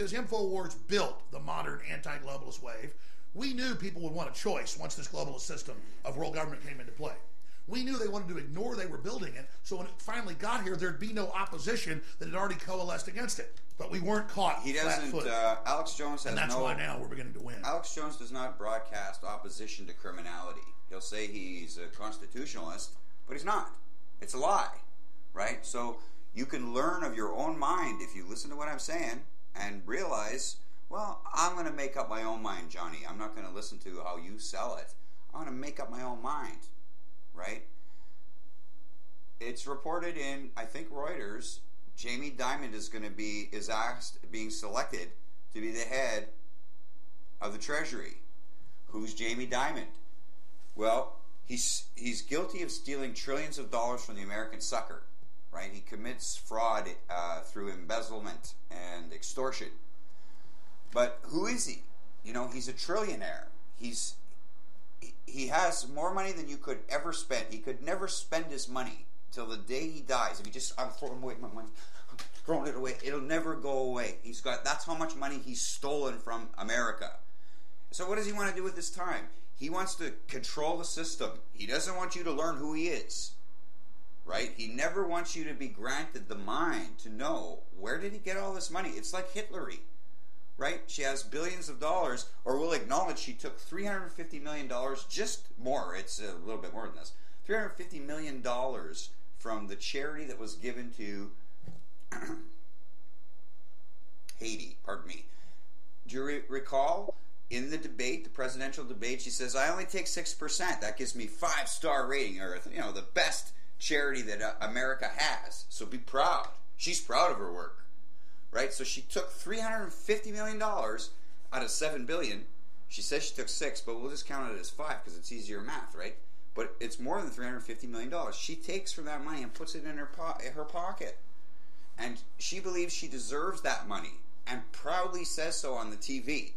As InfoWars built the modern anti-globalist wave, we knew people would want a choice once this globalist system of world government came into play. We knew they wanted to ignore they were building it, so when it finally got here, there'd be no opposition that had already coalesced against it. But we weren't caught flat-footed. Alex Jones has and that's why now we're beginning to win. Alex Jones does not broadcast opposition to criminality. He'll say he's a constitutionalist, but he's not. It's a lie, right? So you can learn of your own mind if you listen to what I'm saying and realize, well, I'm going to make up my own mind, Johnny. I'm not going to listen to how you sell it. I'm going to make up my own mind, right? It's reported in, I think, Reuters, Jamie Dimon is being selected to be the head of the Treasury. Who's Jamie Dimon? Well, he's guilty of stealing trillions of dollars from the American sucker, right? He commits fraud through embezzlement and extortion. But who is he? You know, he's a trillionaire. He has more money than you could ever spend. He could never spend his money till the day he dies. If he just, I'm throwing away my money, I'm throwing it away, it'll never go away. That's how much money he's stolen from America. So what does he want to do with this time? He wants to control the system. He doesn't want you to learn who he is, right? He never wants you to be granted the mind to know, where did he get all this money? It's like Hitlery, right? She has billions of dollars, or we'll acknowledge she took $350 million, just more, it's a little bit more than this, $350 million from the charity that was given to Haiti, pardon me. Do you recall in the debate, the presidential debate, she says, I only take 6%. That gives me 5-star rating, or, you know, the best charity that America has. So be proud. She's proud of her work, right? So she took $350 million out of $7 billion. She says she took 6, but we'll just count it as 5 because it's easier math, right? But it's more than $350 million. She takes from that money and puts it in her pocket. And she believes she deserves that money and proudly says so on the TV.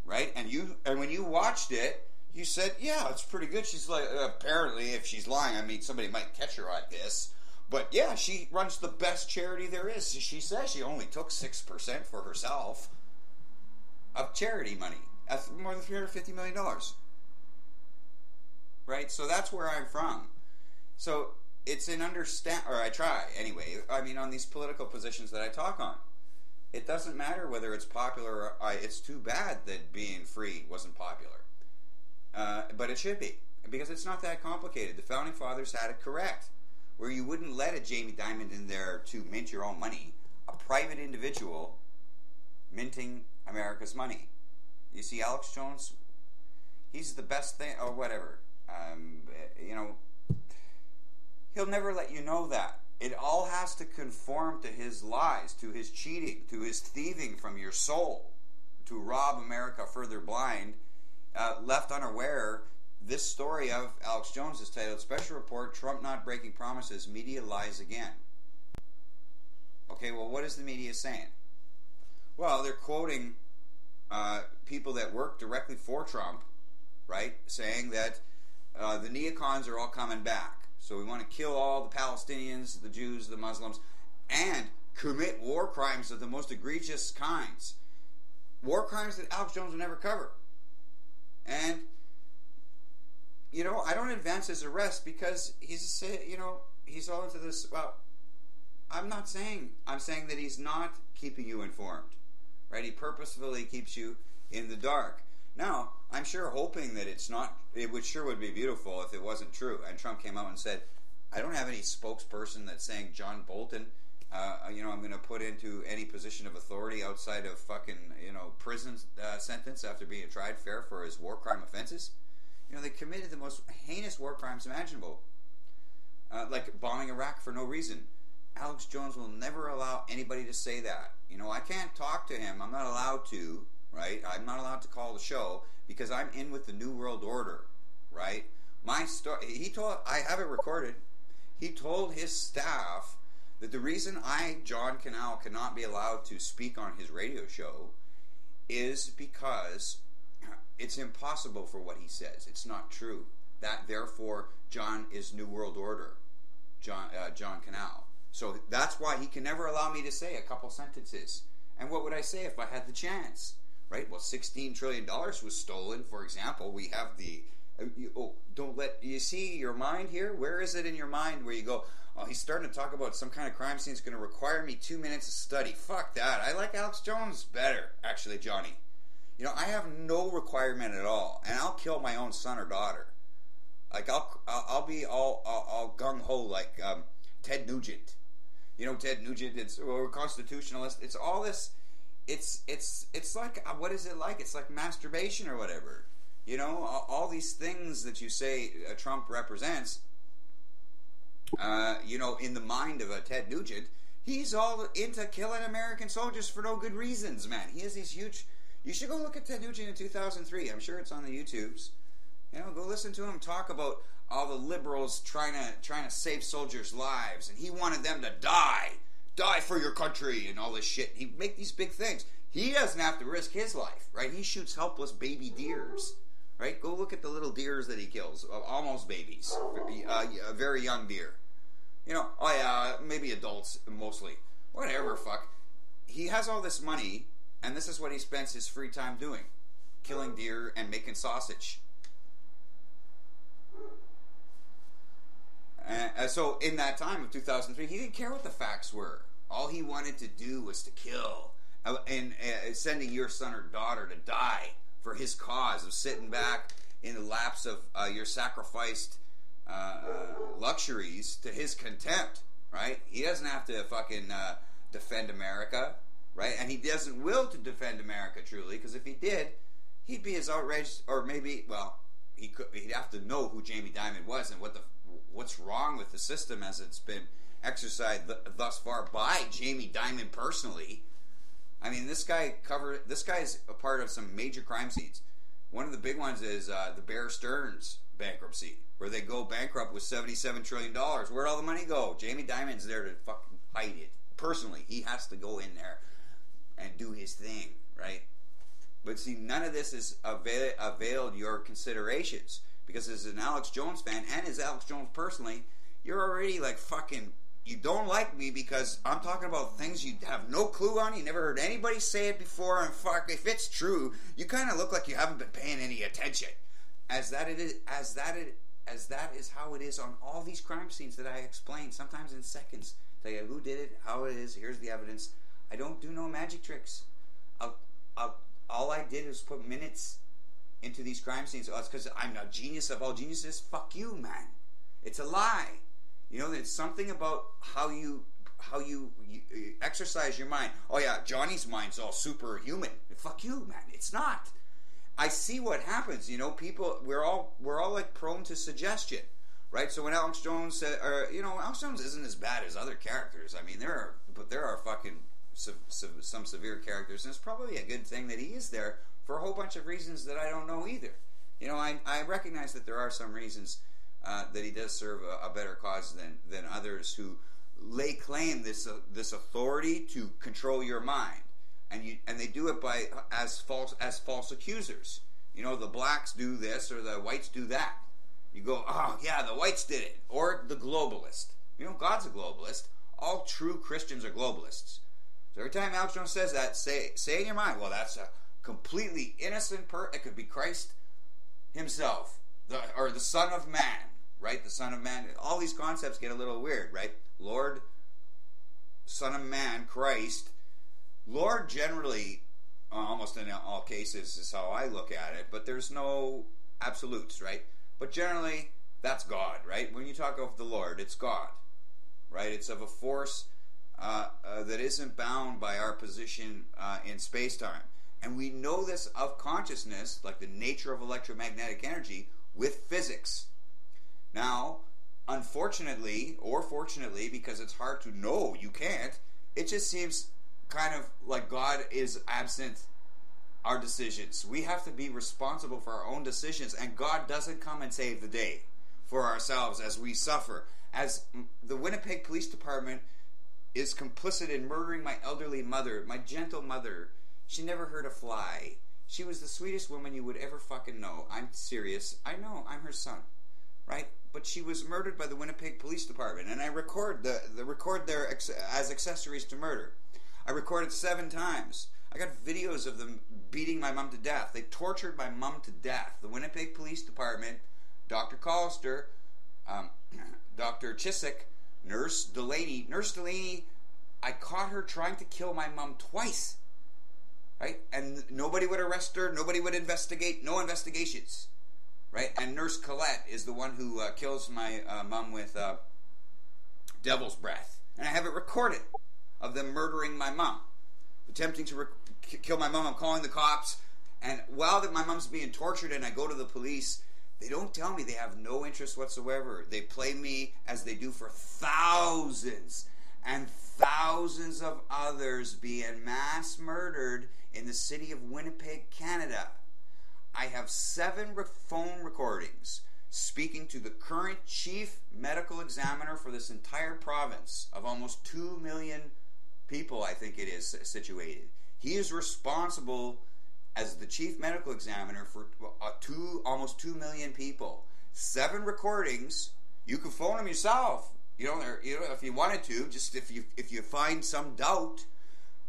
Right? And when you watched it, you said, yeah, it's pretty good. She's like, apparently, if she's lying, I mean, somebody might catch her at this. But yeah, she runs the best charity there is. She says she only took 6% for herself of charity money. That's more than $350 million. Right? So that's where I'm from. So it's an or I try anyway, I mean, on these political positions that I talk on. It doesn't matter whether it's popular or it's too bad that being free wasn't popular. But it should be, because it's not that complicated. The Founding Fathers had it correct, where you wouldn't let a Jamie Dimon in there to mint your own money, a private individual minting America's money. You see, Alex Jones, he's the best thing, or whatever. You know, he'll never let you know that. It all has to conform to his lies, to his cheating, to his thieving from your soul, to rob America further blind, left unaware. This story of Alex Jones is titled, Special Report, Trump Not Breaking Promises, Media Lies Again. Okay, well, what is the media saying? Well, they're quoting people that work directly for Trump, right, saying that the neocons are all coming back. So we want to kill all the Palestinians, the Jews, the Muslims, and commit war crimes of the most egregious kinds. War crimes that Alex Jones will never cover. And, you know, I don't advance his arrest because he's all into this. Well, I'm not saying. I'm saying that he's not keeping you informed. Right? He purposefully keeps you in the dark. Now, I'm sure hoping that it's not, it would be beautiful if it wasn't true. And Trump came out and said, I don't have any spokesperson that's saying John Bolton, I'm going to put into any position of authority outside of fucking, prison sentence after being tried fair for his war crime offenses. You know, they committed the most heinous war crimes imaginable. Like bombing Iraq for no reason. Alex Jones will never allow anybody to say that. You know, I can't talk to him. I'm not allowed to. Right? I'm not allowed to call the show because I'm in with the New World Order, right? My story, I have it recorded, he told his staff that the reason John Canal, cannot be allowed to speak on his radio show is because it's impossible for what he says. It's not true. That, therefore, John is New World Order, John Canal. So that's why he can never allow me to say a couple sentences. And what would I say if I had the chance? Right? Well, $16 trillion was stolen, for example. We have the... don't let... You see your mind here? Where is it in your mind where you go, oh, he's starting to talk about some kind of crime scene that's going to require me 2 minutes of study. Fuck that. I like Alex Jones better, actually, Johnny. You know, I have no requirement at all, and I'll kill my own son or daughter. Like, I'll be all gung-ho like Ted Nugent. You know, Ted Nugent, it's a constitutionalist. It's all this... It's like, what is it like? It's like masturbation or whatever. You know, all these things that you say Trump represents, you know, in the mind of a Ted Nugent, he's all into killing American soldiers for no good reasons, man. He has these huge... You should go look at Ted Nugent in 2003. I'm sure it's on the YouTubes. You know, go listen to him talk about all the liberals trying to save soldiers' lives, and he wanted them to die for your country, and all this shit. He'd make these big things. He doesn't have to risk his life, right? He shoots helpless baby deers, right? Go look at the little deers that he kills, almost babies, very young deer. You know, oh yeah, maybe adults mostly. Whatever, fuck. He has all this money, and this is what he spends his free time doing. Killing deer and making sausage. So in that time of 2003, he didn't care what the facts were. All he wanted to do was to kill. And sending your son or daughter to die for his cause of sitting back in the laps of your sacrificed luxuries to his contempt, right? He doesn't have to fucking defend America, right? And he doesn't will to defend America truly, because if he did, he'd be as outraged, or maybe, well, he'd have to know who Jamie Dimon was and what's wrong with the system as it's been exercised thus far by Jamie Dimon personally. I mean, this guy's a part of some major crime scenes. One of the big ones is the Bear Stearns bankruptcy, where they go bankrupt with $77 trillion. Where'd all the money go? Jamie Dimon's there to fucking hide it. Personally, he has to go in there and do his thing, right? But see, none of this is availed your considerations, because as an Alex Jones fan, and as Alex Jones personally, you're already like fucking... You don't like me because I'm talking about things you have no clue on. You never heard anybody say it before, and fuck, if it's true, you kind of look like you haven't been paying any attention. As that is how it is on all these crime scenes that I explain, sometimes in seconds. Tell you who did it, how it is, here's the evidence. I don't do no magic tricks. All I did was put minutes into these crime scenes. Oh, it's because I'm a genius of all geniuses. Fuck you, man. It's a lie. You know, there's something about how you exercise your mind. Oh yeah, Johnny's mind's all superhuman. Fuck you, man. It's not. I see what happens. You know, people, we're all like prone to suggestion, right? So when Alex Jones said, Alex Jones isn't as bad as other characters. I mean, there are fucking some severe characters, and it's probably a good thing that he is there for a whole bunch of reasons that I don't know either. You know, I recognize that there are some reasons that he does serve a better cause than others who lay claim this authority to control your mind, and they do it as false accusers. You know, the blacks do this or the whites do that. You go, oh yeah, the whites did it, or the globalist. You know, God's a globalist. All true Christians are globalists. So every time Alex Jones says that, say in your mind, well, that's a completely innocent it could be Christ himself, or the Son of Man. Right, the Son of Man. All these concepts get a little weird, right? Lord, Son of Man, Christ. Lord generally, almost in all cases, is how I look at it, but there's no absolutes, right? But generally, that's God, right? When you talk of the Lord, it's God, right? It's of a force that isn't bound by our position in space-time. And we know this of consciousness, like the nature of electromagnetic energy, with physics. Now, unfortunately, or fortunately, because it's hard to know, you can't, it just seems kind of like God is absent our decisions. We have to be responsible for our own decisions, and God doesn't come and save the day for ourselves as we suffer. As the Winnipeg Police Department is complicit in murdering my elderly mother, my gentle mother. She never hurt a fly. She was the sweetest woman you would ever fucking know. I'm serious. I know, I'm her son. Right? But she was murdered by the Winnipeg Police Department, and I record their as accessories to murder. I recorded 7 times. I got videos of them beating my mom to death. They tortured my mom to death. The Winnipeg Police Department, Dr. Collister, Dr. Chiswick, Nurse Delaney. Nurse Delaney, I caught her trying to kill my mom twice. Right? And nobody would arrest her. Nobody would investigate. No investigations. Right? And Nurse Colette is the one who kills my mom with devil's breath. And I have it recorded of them murdering my mom. Attempting to kill my mom. I'm calling the cops. And while my mom's being tortured and I go to the police, they don't tell me. They have no interest whatsoever. They play me as they do for thousands and thousands of others being mass murdered in the city of Winnipeg, Canada. I have 7 phone recordings speaking to the current chief medical examiner for this entire province of almost 2 million people, I think it is situated. He is responsible as the chief medical examiner for almost 2 million people. 7 recordings. You can phone him yourself. If you wanted to, just if you find some doubt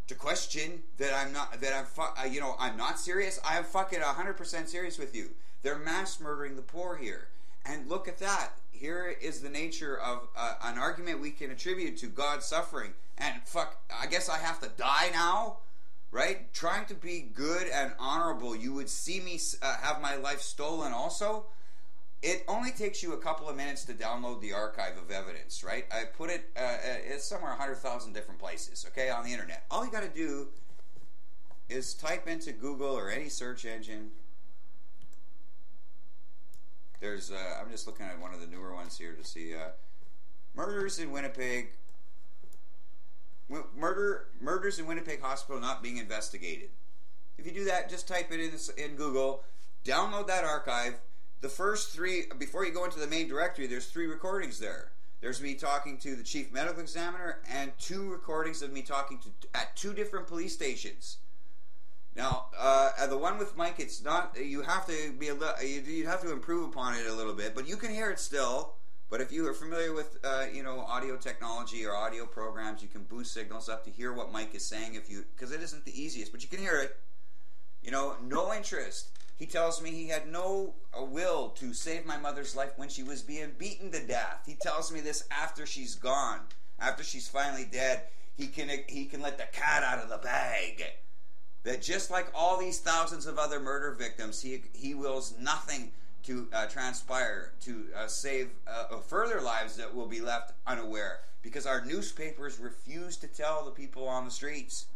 to question that I'm not serious. I am fucking 100% serious with you. They're mass murdering the poor here, and look at that. Here is the nature of an argument we can attribute to God's suffering. And I guess I have to die now, right? Trying to be good and honorable. You would see me have my life stolen also. It only takes you a couple of minutes to download the archive of evidence, right? I put it, it's somewhere 100,000 different places, okay, on the internet. All you got to do is type into Google or any search engine. There's, I'm just looking at one of the newer ones here to see, murders in Winnipeg, murders in Winnipeg Hospital not being investigated. If you do that, just type it in Google, download that archive. The first 3, before you go into the main directory, there's 3 recordings there. There's me talking to the chief medical examiner and 2 recordings of me talking at 2 different police stations. Now, the one with Mike, it's not. You have to be you have to improve upon it a little bit, but you can hear it still. But if you are familiar with audio technology or audio programs, you can boost signals up to hear what Mike is saying. Because it isn't the easiest, but you can hear it. No interest. He tells me he had no will to save my mother's life when she was being beaten to death. He tells me this after she's gone, after she's finally dead. He can let the cat out of the bag. That just like all these thousands of other murder victims, he wills nothing to transpire to save further lives that will be left unaware, because our newspapers refuse to tell the people on the streets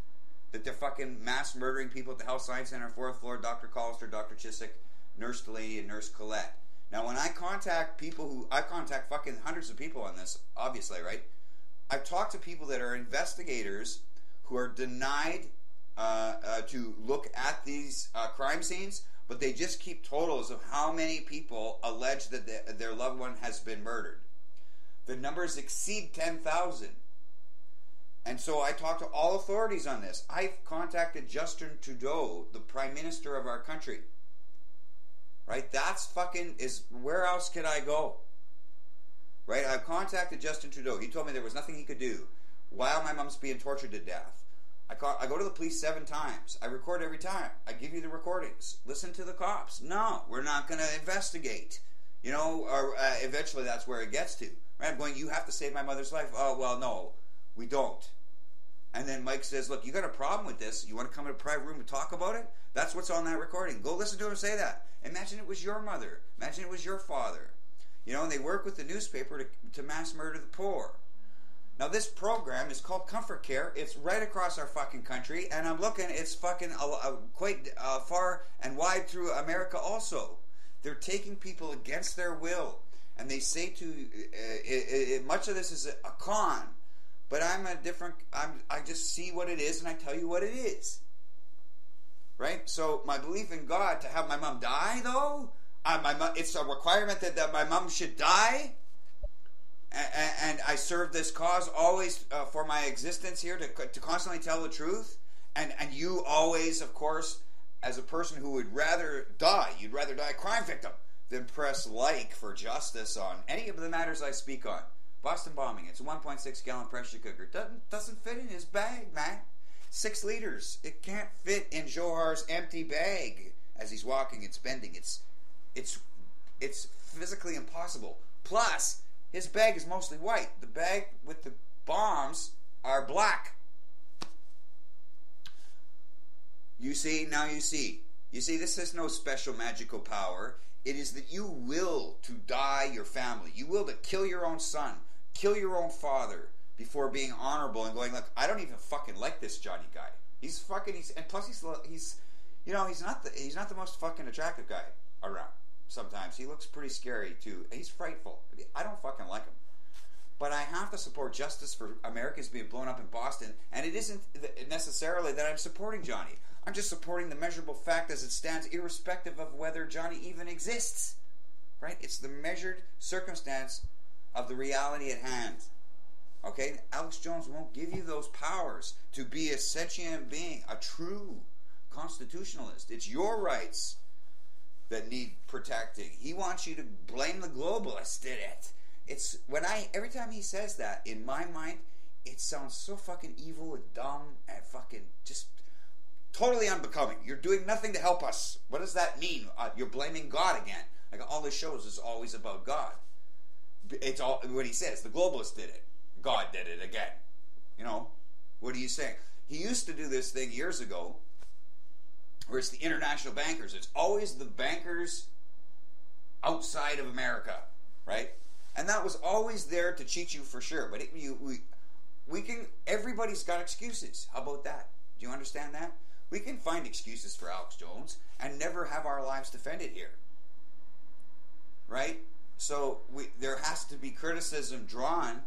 that they're fucking mass murdering people at the Health Science Center, 4th floor, Dr. Collister, Dr. Chiswick, Nurse Delaney, and Nurse Colette. Now, when I contact I contact fucking hundreds of people on this, obviously, right? I've talked to people that are investigators who are denied to look at these crime scenes, but they just keep totals of how many people allege that their loved one has been murdered. The numbers exceed 10,000. And so I talked to all authorities on this. I've contacted Justin Trudeau, the Prime Minister of our country. Right? Where else could I go? Right? I've contacted Justin Trudeau. He told me there was nothing he could do while my mom's being tortured to death. I go to the police 7 times. I record every time. I give you the recordings. Listen to the cops. No, we're not going to investigate. Or eventually that's where it gets to. Right? I'm going, you have to save my mother's life. Oh, well, no. We don't. And then Mike says, look, you got a problem with this. You want to come in a private room and talk about it? That's what's on that recording. Go listen to him say that. Imagine it was your mother. Imagine it was your father. And they work with the newspaper to mass murder the poor. Now, this program is called Comfort Care. It's right across our fucking country. And I'm looking, it's fucking quite far and wide through America also. They're taking people against their will. And they say much of this is a con. But I just see what it is and I tell you what it is. Right? So my belief in God to have my mom die, though, it's a requirement that my mom should die. And I serve this cause always for my existence here to constantly tell the truth. And you always, of course, as a person who would rather die, you'd rather die a crime victim than press like for justice on any of the matters I speak on. Boston bombing, it's a 1.6 gallon pressure cooker. Doesn't fit in his bag, man. 6 liters. It can't fit in Johar's empty bag as he's walking and spending. It's physically impossible. Plus, his bag is mostly white. The bag with the bombs are black. You see, now you see. You see, this is no special magical power. It is that you will to die your family. You will to kill your own son, kill your own father before being honorable and going, look, I don't even fucking like this Johnny guy. And plus he's not the most fucking attractive guy around. Sometimes he looks pretty scary too. He's frightful. I don't fucking like him. But I have to support justice for Americans being blown up in Boston, and it isn't necessarily that I'm supporting Johnny. I'm just supporting the measurable fact as it stands, irrespective of whether Johnny even exists. Right? It's the measured circumstance of the reality at hand. Okay? Alex Jones won't give you those powers to be a sentient being, a true constitutionalist. It's your rights that need protecting. He wants you to blame the globalists did it. Every time he says that, in my mind, it sounds so fucking evil and dumb and fucking just totally unbecoming. You're doing nothing to help us. What does that mean? You're blaming God again. Like all his shows is always about God. It's all what he says. The globalists did it. God did it again. You know, what are you saying? He used to do this thing years ago, where it's the international bankers. It's always the bankers outside of America, right? And that was always there to cheat you for sure. But everybody's got excuses. How about that? Do you understand that? We can find excuses for Alex Jones and never have our lives defended here. Right? So there has to be criticism drawn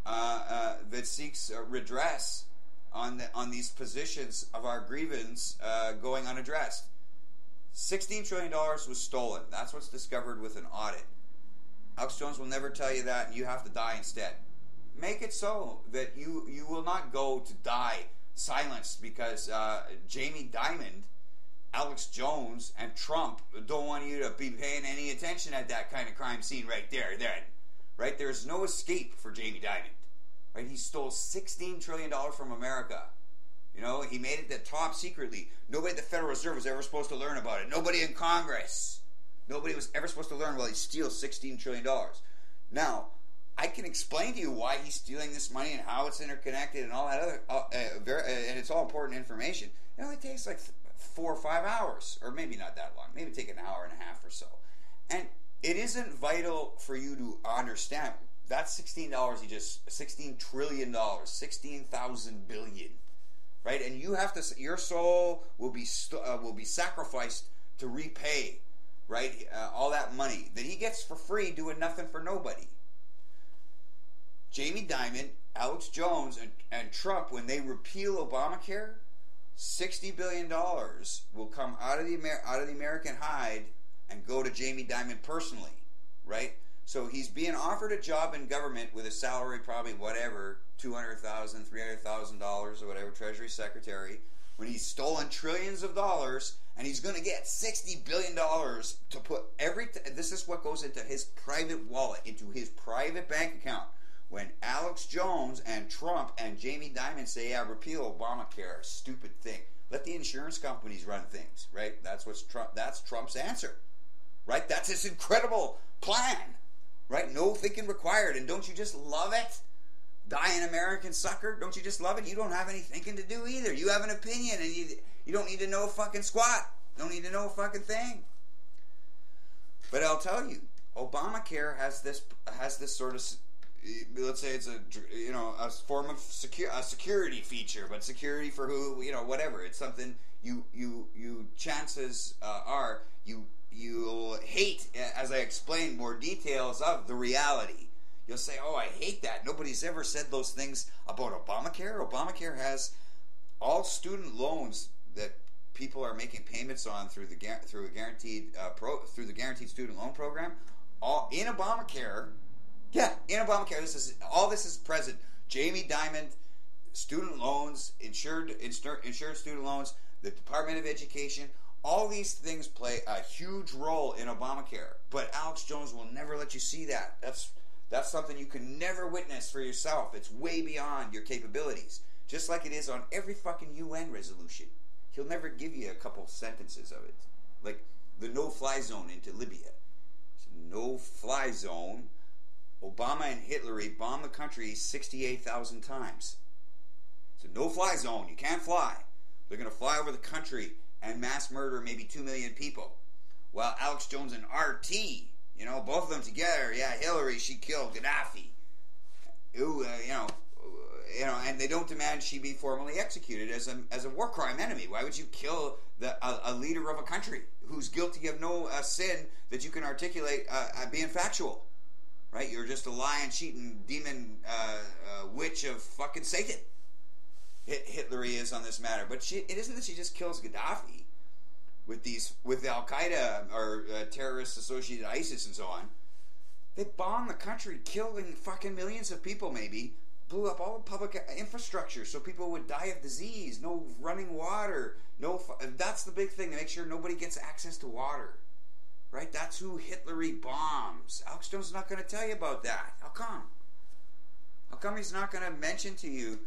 that seeks redress on these positions of our grievance going unaddressed. $16 trillion was stolen. That's what's discovered with an audit. Alex Jones will never tell you that, and you have to die instead. Make it so that you will not go to die silenced because Jamie Dimon, Alex Jones, and Trump don't want you to be paying any attention at that kind of crime scene right there then. Right? There's no escape for Jamie Dimon. Right? He stole $16 trillion from America. You know, he made it the top secretly. Nobody at the Federal Reserve was ever supposed to learn about it. Nobody in Congress. Nobody was ever supposed to learn while he steals $16 trillion. Now, I can explain to you why he's stealing this money and how it's interconnected and all that other, and it's all important information. It only takes like 4 or 5 hours, or maybe not that long. Maybe take an hour and a half or so. And it isn't vital for you to understand. That's $16 $16 trillion, 16,000 billion, right? And you have to, your soul will be sacrificed to repay, right? All that money that he gets for free doing nothing for nobody. Jamie Dimon, Alex Jones, and Trump, when they repeal Obamacare, $60 billion will come out of the American hide and go to Jamie Dimon personally, right? So he's being offered a job in government with a salary probably whatever, $200,000, $300,000 or whatever, Treasury Secretary, when he's stolen trillions of dollars, and he's going to get $60 billion to put this is what goes into his private wallet, into his private bank account. When Alex Jones and Trump and Jamie Dimon say, yeah, repeal Obamacare, stupid thing. Let the insurance companies run things, right? That's Trump's answer, right? That's his incredible plan, right? No thinking required. And don't you just love it? Die an American sucker? Don't you just love it? You don't have any thinking to do either. You have an opinion, and you don't need to know a fucking squat. Don't need to know a fucking thing. But I'll tell you, Obamacare has this sort of, let's say it's a form of a security feature, but security for who, whatever. It's something you chances are you'll hate, as I explain more details of the reality. You'll say, oh, I hate that. Nobody's ever said those things about Obamacare. Obamacare has all student loans that people are making payments on through the guaranteed student loan program. All in Obamacare. Yeah, in Obamacare, this is present. Jamie Dimon, student loans, insured student loans, the Department of Education, all these things play a huge role in Obamacare. But Alex Jones will never let you see that. That's something you can never witness for yourself. It's way beyond your capabilities. just like it is on every fucking UN resolution. He'll never give you a couple sentences of it. Like the no-fly zone into Libya. It's a no-fly zone. Obama and Hitler bombed the country 68,000 times. It's a no-fly zone. You can't fly. They're going to fly over the country and mass murder maybe 2 million people. While Alex Jones and RT, both of them together, Hillary, she killed Gaddafi. And they don't demand she be formally executed as a war crime enemy. Why would you kill a leader of a country who's guilty of no sin that you can articulate being factual? Right? You're just a lying, cheating, demon witch of fucking Satan. Hitler is on this matter, but it isn't that she just kills Gaddafi with Al Qaeda or terrorists associated with ISIS and so on. They bombed the country, killing fucking millions of people. Maybe blew up all the public infrastructure so people would die of disease. No running water. That's the big thing, to make sure nobody gets access to water. Right? That's who Hitler bombs. Alex Jones is not going to tell you about that. How come? How come he's not going to mention to you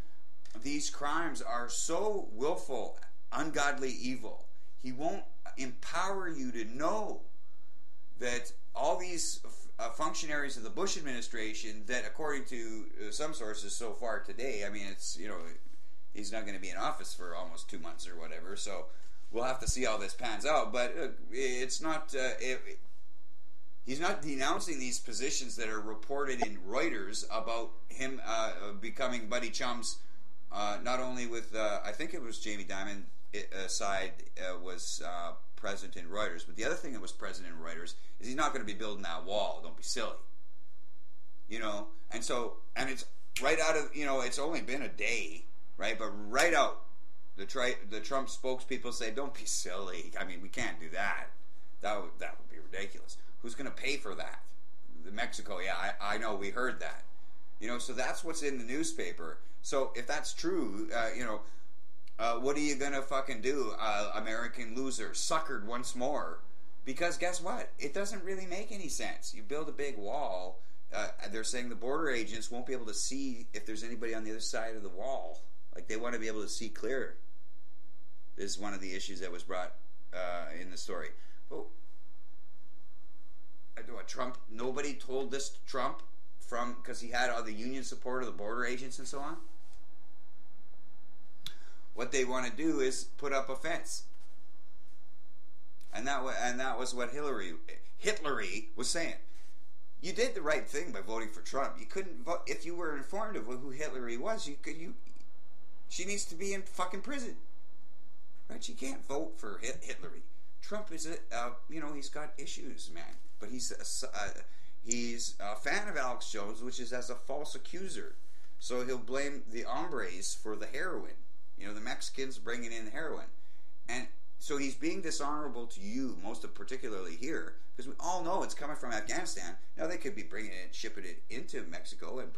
these crimes are so willful, ungodly evil? He won't empower you to know that all these functionaries of the Bush administration, that according to some sources so far today, I mean, it's, he's not going to be in office for almost 2 months or whatever, so we'll have to see how this pans out, but it's not, he's not denouncing these positions that are reported in Reuters about him becoming buddy chums, not only with, I think it was Jamie Dimon side was present in Reuters, but the other thing that was present in Reuters is he's not going to be building that wall. Don't be silly. And so, and it's right out of, it's only been a day, right? But right out, the Trump spokespeople say, don't be silly. I mean, we can't do that. That would be ridiculous. Who's going to pay for that? Mexico, yeah, I know, we heard that. So that's what's in the newspaper. So if that's true, what are you going to fucking do, American loser, suckered once more? Because guess what? It doesn't really make any sense. You build a big wall. They're saying the border agents won't be able to see if there's anybody on the other side of the wall. Like, they want to be able to see clear. This is one of the issues that was brought in the story. Oh, Trump, nobody told this to Trump because he had all the union support of the border agents and so on? What they want to do is put up a fence. And that was what Hitlery was saying. You did the right thing by voting for Trump. You couldn't vote if you were informed of who Hitlery was. She needs to be in fucking prison, right? She can't vote for Hitlery. Trump is he's got issues, man. But he's a fan of Alex Jones, which is as a false accuser. So he'll blame the hombres for the heroin. The Mexicans bringing in heroin. And so he's being dishonorable to you, particularly here, because we all know it's coming from Afghanistan. Now, they could be bringing it, shipping it into Mexico and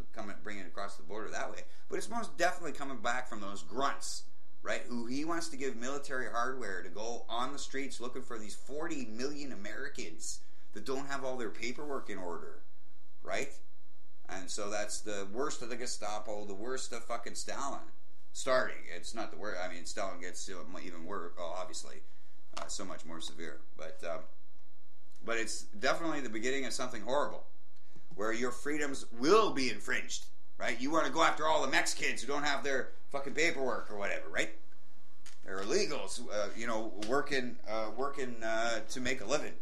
bringing it across the border that way. But it's most definitely coming back from those grunts, right, who he wants to give military hardware to go on the streets looking for these 40 million Americans that don't have all their paperwork in order, right? And so that's the worst of the Gestapo, the worst of fucking Stalin. Starting. It's not the worst. I mean, Stalin gets even worse, obviously, so much more severe. But it's definitely the beginning of something horrible, where your freedoms will be infringed, right? You want to go after all the Mexicans who don't have their fucking paperwork or whatever, right? They're illegals, working to make a living,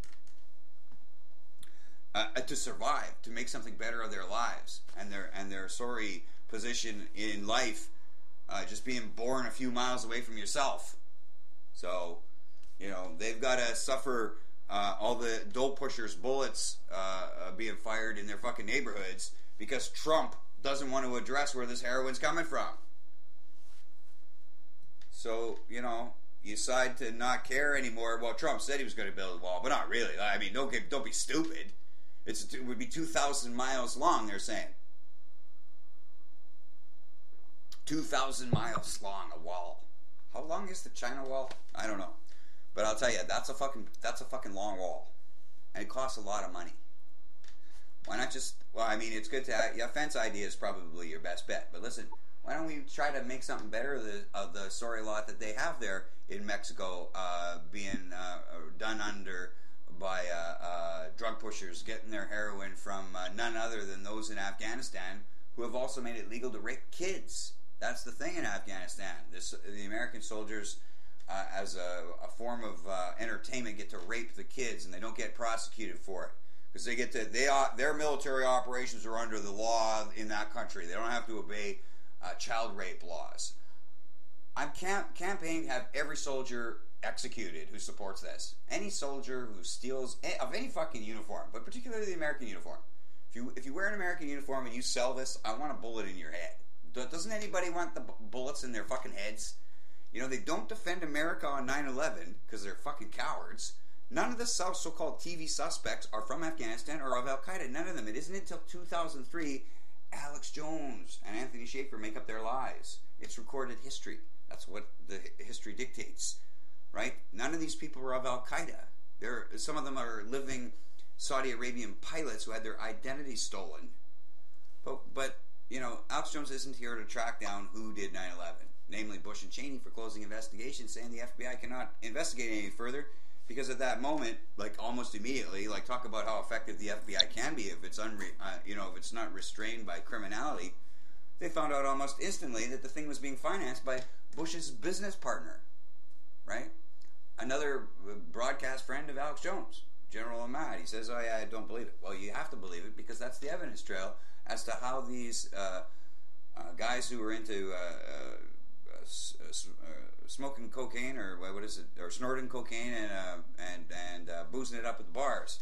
to survive, to make something better of their lives and their sorry position in life. Just being born a few miles away from yourself. So, they've got to suffer all the dole pushers' bullets being fired in their fucking neighborhoods because Trump doesn't want to address where this heroin's coming from. So, you decide to not care anymore. Well, Trump said he was going to build a wall, but not really. I mean, don't be stupid. It would be 2,000 miles long, they're saying. 2,000 miles long, a wall. How long is the China wall? I don't know. But I'll tell you, that's a fucking long wall. And it costs a lot of money. Why not just, it's good to have, fence idea is probably your best bet. But listen, Why don't we try to make something better of the sorry lot that they have there in Mexico, being done under by drug pushers getting their heroin from none other than those in Afghanistan who have also made it legal to rape kids. That's the thing in Afghanistan. The American soldiers, as a form of entertainment, get to rape the kids, and they don't get prosecuted for it because their military operations are under the law in that country. They don't have to obey child rape laws. I'm campaigning to have every soldier executed who supports this. Any soldier who steals of any fucking uniform, but particularly the American uniform. If you wear an American uniform and you sell this, I want a bullet in your head. Doesn't anybody want the bullets in their fucking heads? You know, they don't defend America on 9/11 because they're fucking cowards. None of the so-called TV suspects are from Afghanistan or of Al-Qaeda. None of them. It isn't until 2003 Alex Jones and Anthony Schaefer make up their lies. It's recorded history. That's what the history dictates, right? None of these people are of Al-Qaeda. Some of them are living Saudi Arabian pilots who had their identities stolen. But you know, Alex Jones isn't here to track down who did 9/11, namely Bush and Cheney, for closing investigations, saying the FBI cannot investigate any further because at that moment, like almost immediately, like talk about how effective the FBI can be if it's if it's not restrained by criminality. They found out almost instantly that the thing was being financed by Bush's business partner, right? Another broadcast friend of Alex Jones, General Ahmad. He says, "Oh yeah, I don't believe it." Well, you have to believe it because that's the evidence trail as to how these guys who were into smoking cocaine or what is it, or snorting cocaine and boozing it up at the bars.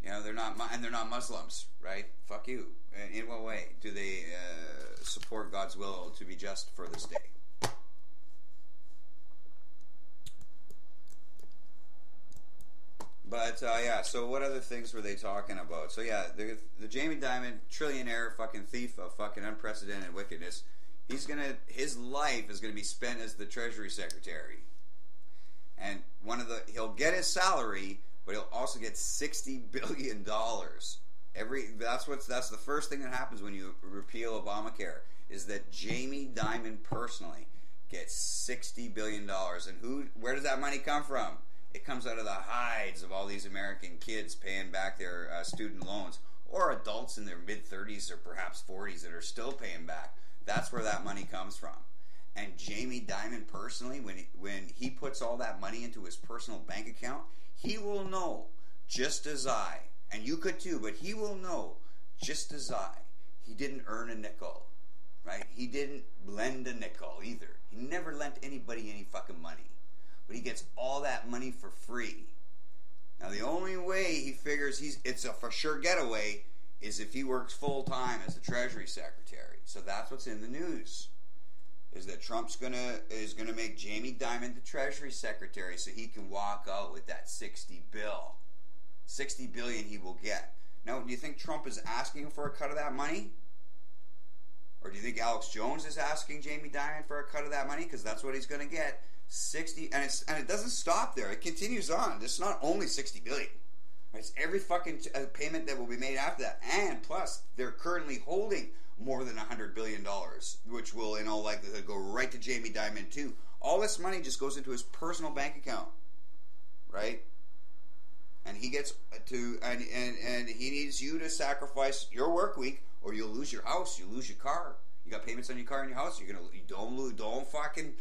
You know, they're not Muslims, right? Fuck you. In what way do they support God's will to be just for this day? But so what other things were they talking about? So yeah, the Jamie Dimon, trillionaire, fucking thief of fucking unprecedented wickedness. His life is gonna be spent as the Treasury Secretary, and he'll get his salary, but he'll also get $60 billion. That's the first thing that happens when you repeal Obamacare, is that Jamie Dimon personally gets $60 billion. And where does that money come from? It comes out of the hides of all these American kids paying back their student loans, or adults in their mid-30s or perhaps 40s that are still paying back. That's where that money comes from. And Jamie Dimon personally, when he puts all that money into his personal bank account, he will know, just as I, and you could too, but he will know, just as I, he didn't earn a nickel, right? He didn't lend a nickel either. He never lent anybody any fucking money. But he gets all that money for free. Now the only way he figures it's a for sure getaway is if he works full time as the Treasury Secretary. So that's what's in the news. Is that Trump's is gonna make Jamie Dimon the Treasury Secretary so he can walk out with that $60 billion he will get. Now, do you think Trump is asking for a cut of that money? Or do you think Alex Jones is asking Jamie Dimon for a cut of that money? Because that's what he's gonna get. 60, and it doesn't stop there. It continues on. It's not only $60 billion. It's every fucking payment that will be made after that, and plus they're currently holding more than $100 billion, which will in all likelihood go right to Jamie Dimon too. All this money just goes into his personal bank account, right? And he gets to and he needs you to sacrifice your work week, or you'll lose your house, you lose your car. You got payments on your car and your house. Don't fucking.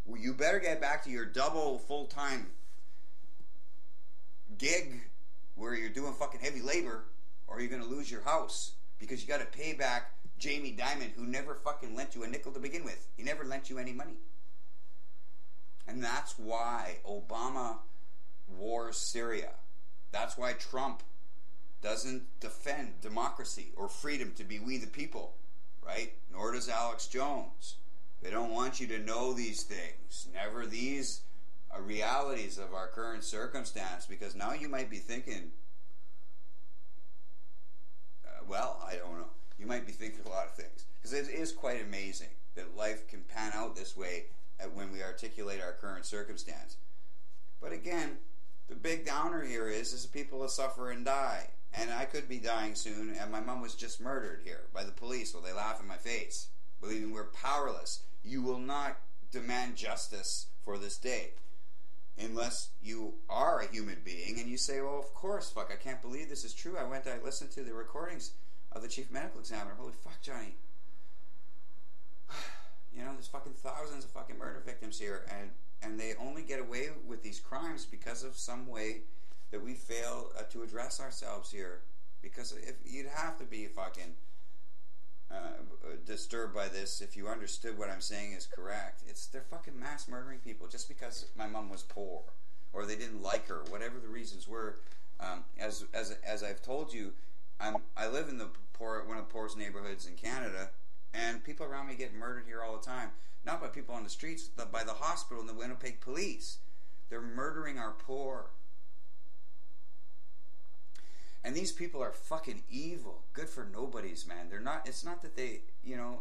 Well, you better get back to your double full-time gig where you're doing fucking heavy labor, or you're going to lose your house because you got to pay back Jamie Dimon, who never fucking lent you a nickel to begin with. He never lent you any money. And that's why Obama wars Syria. That's why Trump doesn't defend democracy or freedom to be we the people, right? Nor does Alex Jones. They don't want you to know these things. Never these realities of our current circumstance, because now you might be thinking, I don't know. You might be thinking a lot of things. Because it is quite amazing that life can pan out this way when we articulate our current circumstance. But again, the big downer here is people will suffer and die. And I could be dying soon, and my mom was just murdered here by the police while they laugh in my face, believing we're powerless. You will not demand justice for this day unless you are a human being and you say, well, of course, fuck, I can't believe this is true. I listened to the recordings of the chief medical examiner. Holy fuck, Johnny. You know, there's fucking thousands of fucking murder victims here, and they only get away with these crimes because of some way that we fail to address ourselves here. Because if you'd have to be fucking disturbed by this if you understood what I'm saying is correct. They're fucking mass murdering people just because my mom was poor or they didn't like her, whatever the reasons were. As I've told you, I live in one of the poorest neighborhoods in Canada, and people around me get murdered here all the time. Not by people on the streets, but by the hospital and the Winnipeg police. They're murdering our poor. And these people are fucking evil. Good for nobodies, man. They're not. It's not that they, you know,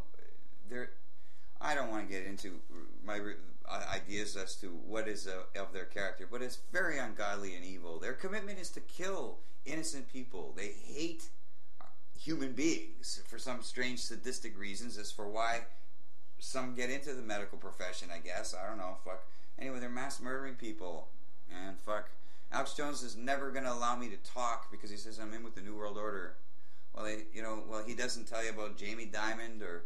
they're. I don't want to get into my ideas as to what is of their character, but it's very ungodly and evil. Their commitment is to kill innocent people. They hate human beings for some strange sadistic reasons as for why some get into the medical profession, I guess. I don't know. Fuck. Anyway, they're mass murdering people. And fuck. Alex Jones is never going to allow me to talk because he says I'm in with the New World Order. Well, he doesn't tell you about Jamie Dimon or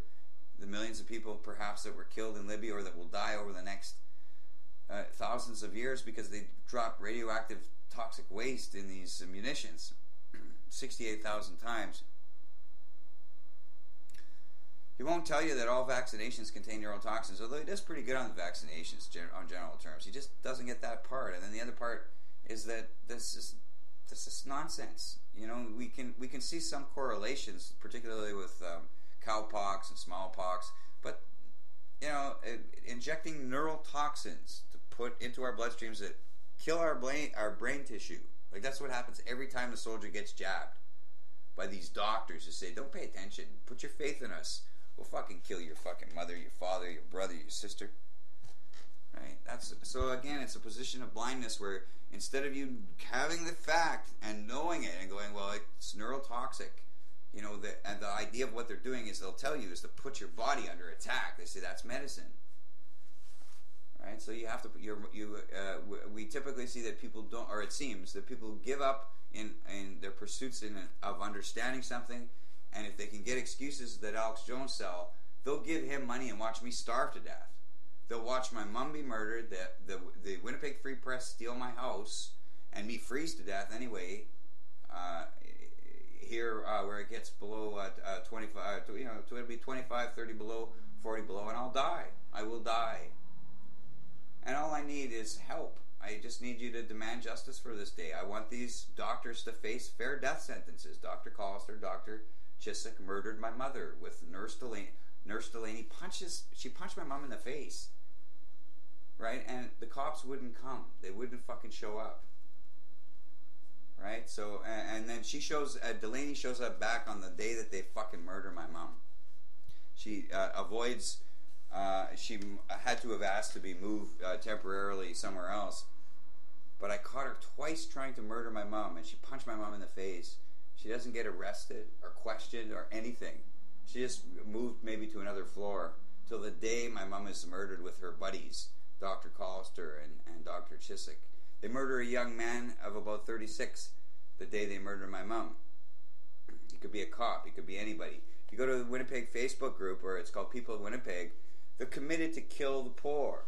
the millions of people perhaps that were killed in Libya or that will die over the next thousands of years because they dropped radioactive toxic waste in these munitions 68,000 times. He won't tell you that all vaccinations contain neurotoxins, although he does pretty good on the vaccinations on general terms. He just doesn't get that part. And then the other part is that this is nonsense. You know, we can see some correlations, particularly with cowpox and smallpox, but you know, injecting neurotoxins to put into our bloodstreams that kill our brain tissue. Like that's what happens every time a soldier gets jabbed by these doctors who say, "Don't pay attention. Put your faith in us. We'll fucking kill your fucking mother, your father, your brother, your sister." Right? So again, it's a position of blindness where instead of you having the fact and knowing it and going, well, it's neurotoxic, you know, and the idea of what they're doing is they'll tell you is to put your body under attack. They say that's medicine. Right? So you have to we typically see that people don't, or it seems that people give up in their pursuits of understanding something, and if they can get excuses that Alex Jones sell, they'll give him money and watch me starve to death. They'll watch my mom be murdered, the Winnipeg Free Press steal my house, and me freeze to death anyway. Here, where it gets below 25, it'll be 25, 30 below, 40 below, and I'll die. I will die. And all I need is help. I just need you to demand justice for this day. I want these doctors to face fair death sentences. Dr. Collister, Dr. Chiswick murdered my mother with Nurse Delaney. Nurse Delaney she punched my mom in the face. Right? And the cops wouldn't come. They wouldn't fucking show up. Right? So, and then Delaney shows up back on the day that they fucking murder my mom. She avoids, she had to have asked to be moved temporarily somewhere else. But I caught her twice trying to murder my mom, and she punched my mom in the face. She doesn't get arrested or questioned or anything. She just moved maybe to another floor till the day my mom is murdered with her buddies, Dr. Collister and Dr. Chiswick. They murder a young man of about 36 the day they murder my mom. He could be a cop. He could be anybody. If you go to the Winnipeg Facebook group, or it's called People of Winnipeg, they're committed to kill the poor.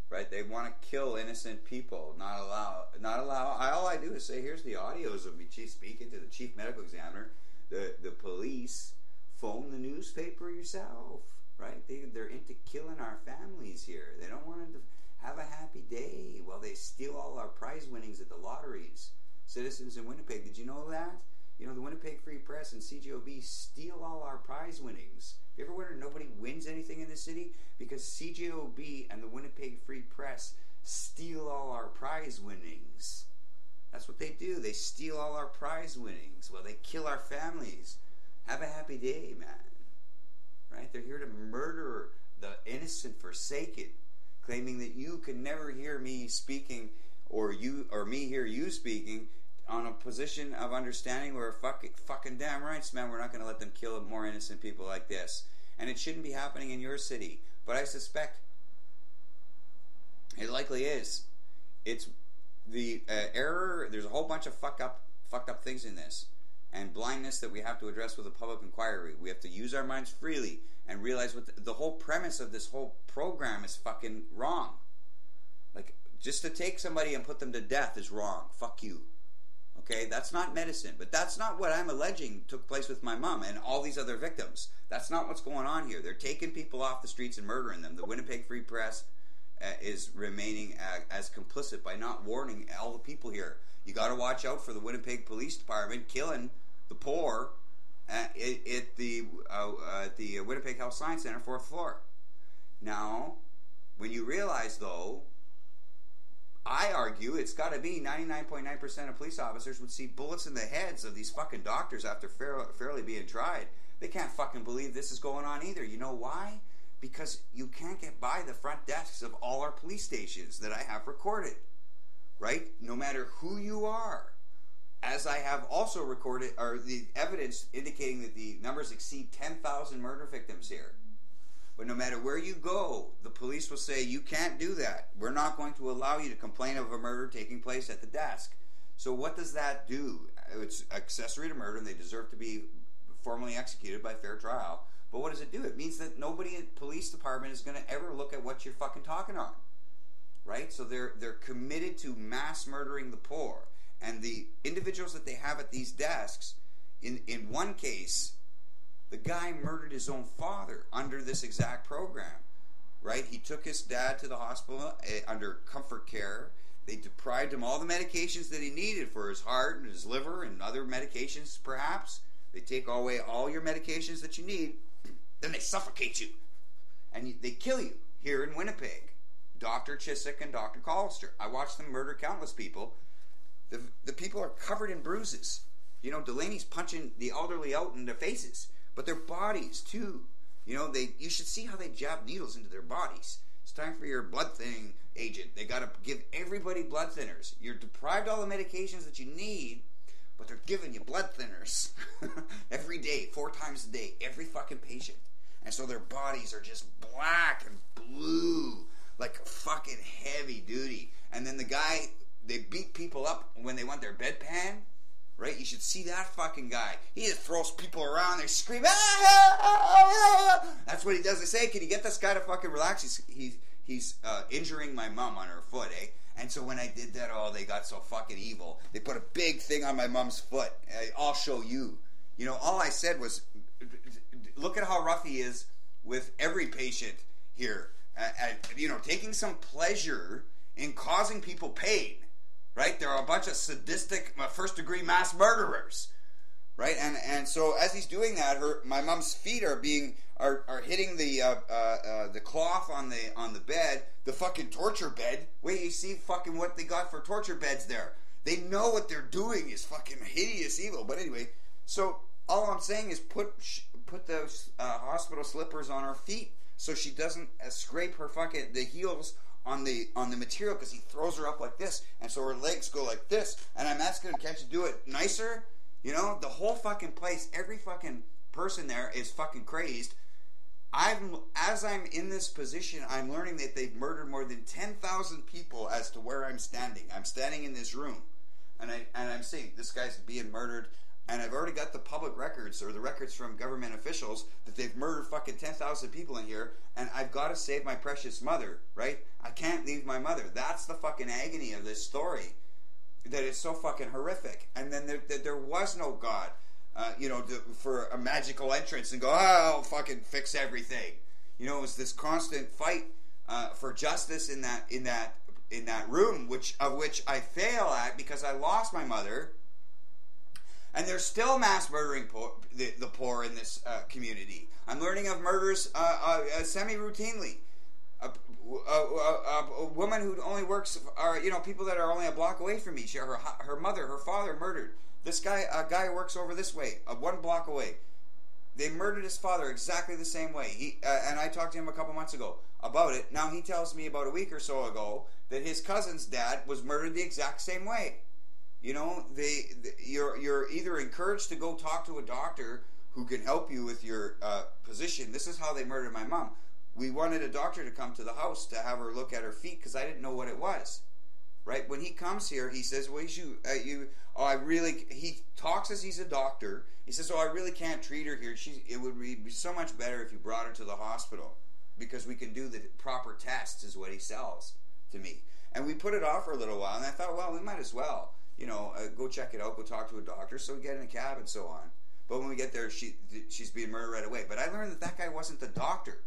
Right? They want to kill innocent people, not allow. All I do is say, here's the audios of me speaking to the chief medical examiner. The police phone the newspaper yourself. Right? They're into killing our families here. They don't want to have a happy day while they steal all our prize winnings at the lotteries. Citizens in Winnipeg, did you know that? You know, the Winnipeg Free Press and CJOB steal all our prize winnings. You ever wonder nobody wins anything in the city? Because CJOB and the Winnipeg Free Press steal all our prize winnings. That's what they do. They steal all our prize winnings while they kill our families. Have a happy day, man. Right? They're here to murder the innocent forsaken, claiming that you can never hear me speaking or me hear you speaking on a position of understanding where fucking damn rights, man, we're not going to let them kill more innocent people like this. And it shouldn't be happening in your city. But I suspect it likely is. It's the error. There's a whole bunch of fucked up things in this, and blindness that we have to address with a public inquiry. We have to use our minds freely and realize what the whole premise of this whole program is fucking wrong. Like, just to take somebody and put them to death is wrong. Fuck you. Okay, that's not medicine, but that's not what I'm alleging took place with my mom and all these other victims. That's not what's going on here. They're taking people off the streets and murdering them. The Winnipeg Free Press is remaining as complicit by not warning all the people here. You got to watch out for the Winnipeg Police Department killing the poor at the Winnipeg Health Science Center, 4th floor. Now, when you realize, though, I argue it's got to be 99.9% of police officers would see bullets in the heads of these fucking doctors after fairly being tried. They can't fucking believe this is going on either. You know why? Because you can't get by the front desks of all our police stations that I have recorded. Right? No matter who you are. As I have also recorded, or the evidence indicating that the numbers exceed 10,000 murder victims here. But no matter where you go, the police will say, you can't do that. We're not going to allow you to complain of a murder taking place at the desk. So what does that do? It's accessory to murder, and they deserve to be formally executed by fair trial. But what does it do? It means that nobody in the police department is going to ever look at what you're fucking talking on. Right? So they're committed to mass murdering the poor. And the individuals that they have at these desks, in one case, the guy murdered his own father under this exact program, right? He took his dad to the hospital under comfort care. They deprived him all the medications that he needed for his heart and his liver and other medications, perhaps. They take away all your medications that you need, then they suffocate you. And they kill you here in Winnipeg. Dr. Chiswick and Dr. Collister. I watched them murder countless people. The people are covered in bruises. You know, Delaney's punching the elderly out in their faces. But their bodies, too. You know, you should see how they jab needles into their bodies. It's time for your blood thinning agent. They got to give everybody blood thinners. You're deprived all the medications that you need, but they're giving you blood thinners every day, 4 times a day, every fucking patient. And so their bodies are just black and blue, like fucking heavy duty. And then the guy, they beat people up when they want their bedpan. Right? You should see that fucking guy. He just throws people around. They scream, ah! That's what he does. They say, can you get this guy to fucking relax? He's injuring my mom on her foot, eh? And so when I did that, they got so fucking evil. They put a big thing on my mom's foot. I'll show you. You know, all I said was, look at how rough he is with every patient here. You know, taking some pleasure in causing people pain. Right? There are a bunch of sadistic first-degree mass murderers. Right? And so as he's doing that, my mom's feet are hitting the cloth on the bed, the fucking torture bed. Wait, you see fucking what they got for torture beds there. They know what they're doing is fucking hideous evil. But anyway, so all I'm saying is put those hospital slippers on her feet so she doesn't scrape her the heels on the material, because he throws her up like this, and so her legs go like this. And I'm asking him, can't you do it nicer? You know, the whole fucking place, every fucking person there is fucking crazed. As I'm in this position, I'm learning that they've murdered more than 10,000 people as to where I'm standing. I'm standing in this room, and I'm seeing this guy's being murdered. And I've already got the public records, or the records from government officials, that they've murdered fucking 10,000 people in here, and I've got to save my precious mother, right? I can't leave my mother. That's the fucking agony of this story, that is so fucking horrific. And then there was no God, for a magical entrance and go, I'll fucking fix everything. You know, it was this constant fight for justice in that room, which I fail at because I lost my mother. And they're still mass murdering the poor in this community. I'm learning of murders semi-routinely. A woman who only works, people that are only a block away from me. Her mother, her father murdered. This guy, a guy who works over this way, 1 block away. They murdered his father exactly the same way. And I talked to him a couple months ago about it. Now he tells me about a week or so ago that his cousin's dad was murdered the exact same way. You know, you're either encouraged to go talk to a doctor who can help you with your position. This is how they murdered my mom. We wanted a doctor to come to the house to have her look at her feet because I didn't know what it was. Right? When he comes here, he says, well, he talks as he's a doctor. He says, I really can't treat her here. It would be so much better if you brought her to the hospital because we can do the proper tests, is what he sells to me. And we put it off for a little while, and I thought, well, we might as well, go check it out, go talk to a doctor. So we get in a cab and so on. But when we get there, she's being murdered right away. But I learned that guy wasn't the doctor.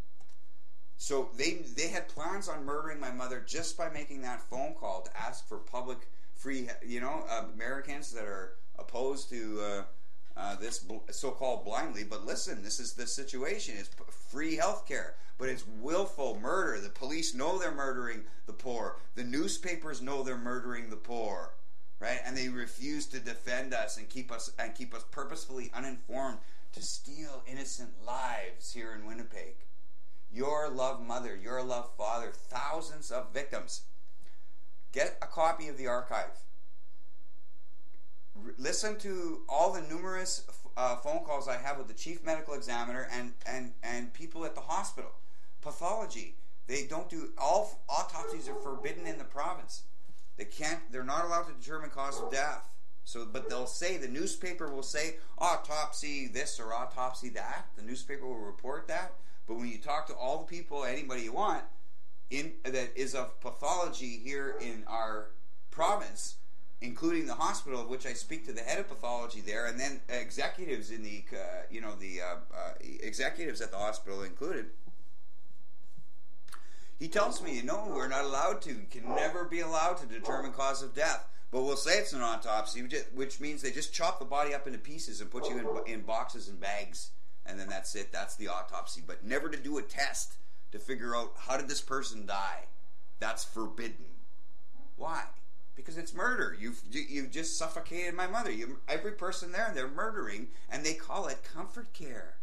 So they had plans on murdering my mother just by making that phone call to ask for public free, Americans that are opposed to this so-called blindly. But listen, this is the situation. It's free health care, but it's willful murder. The police know they're murdering the poor. The newspapers know they're murdering the poor, right? And they refuse to defend us and keep us purposefully uninformed to steal innocent lives here in Winnipeg. Your loved mother, your loved father, thousands of victims. Get a copy of the archive. Listen to all the numerous phone calls I have with the chief medical examiner and people at the hospital. Pathology. They don't do, all autopsies are forbidden in the province. They're not allowed to determine cause of death. But they'll say, the newspaper will say, autopsy this or autopsy that. The newspaper will report that. But when you talk to all the people, anybody you want, that is of pathology here in our province, including the hospital, of which I speak to the head of pathology there, and then executives in the executives at the hospital included. He tells me, no, we're not allowed to. You can never be allowed to determine cause of death. But we'll say it's an autopsy, which means they just chop the body up into pieces and put you in boxes and bags. And then that's it. That's the autopsy. But never to do a test to figure out how did this person die. That's forbidden. Why? Because it's murder. You've just suffocated my mother. Every person there, they're murdering, and they call it comfort care.